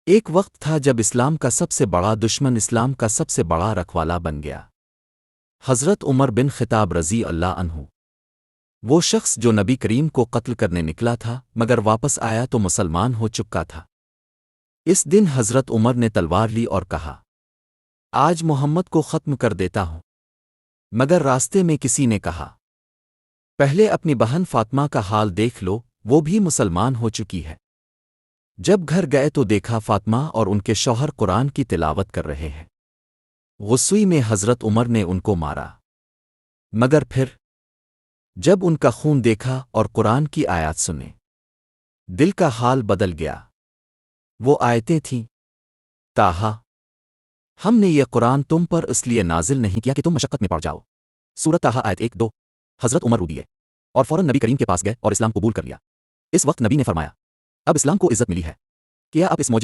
ایک وقت تھا جب اسلام کا سب سے بڑا دشمن اسلام کا سب سے بڑا رکھوالا بن گیا۔ حضرت عمر بن خطاب رضی اللہ عنہ، وہ شخص جو نبی کریم کو قتل کرنے نکلا تھا مگر واپس آیا تو مسلمان ہو چکا تھا۔ اس دن حضرت عمر نے تلوار لی اور کہا، آج محمد کو ختم کر دیتا ہوں۔ مگر راستے میں کسی نے کہا، پہلے اپنی بہن فاطمہ کا حال دیکھ لو، وہ بھی مسلمان ہو چکی ہے۔ جب گھر گئے تو دیکھا فاطمہ اور ان کے شوہر قرآن کی تلاوت کر رہے ہیں۔ غصے میں حضرت عمر نے ان کو مارا، مگر پھر جب ان کا خون دیکھا اور قرآن کی آیات سنے، دل کا حال بدل گیا۔ وہ آیتیں تھیں، تاہا ہم نے یہ قرآن تم پر اس لیے نازل نہیں کیا کہ تم مشقت میں پڑ جاؤ۔ سورۃ تاہا آیت 1-2۔ حضرت عمر رو دیے اور فوراً نبی کریم کے پاس گئے اور اسلام قبول کر لیا۔ اس وقت نبی نے فرمایا، اب اسلام کو عزت ملی ہے، کیا آپ اس معجزے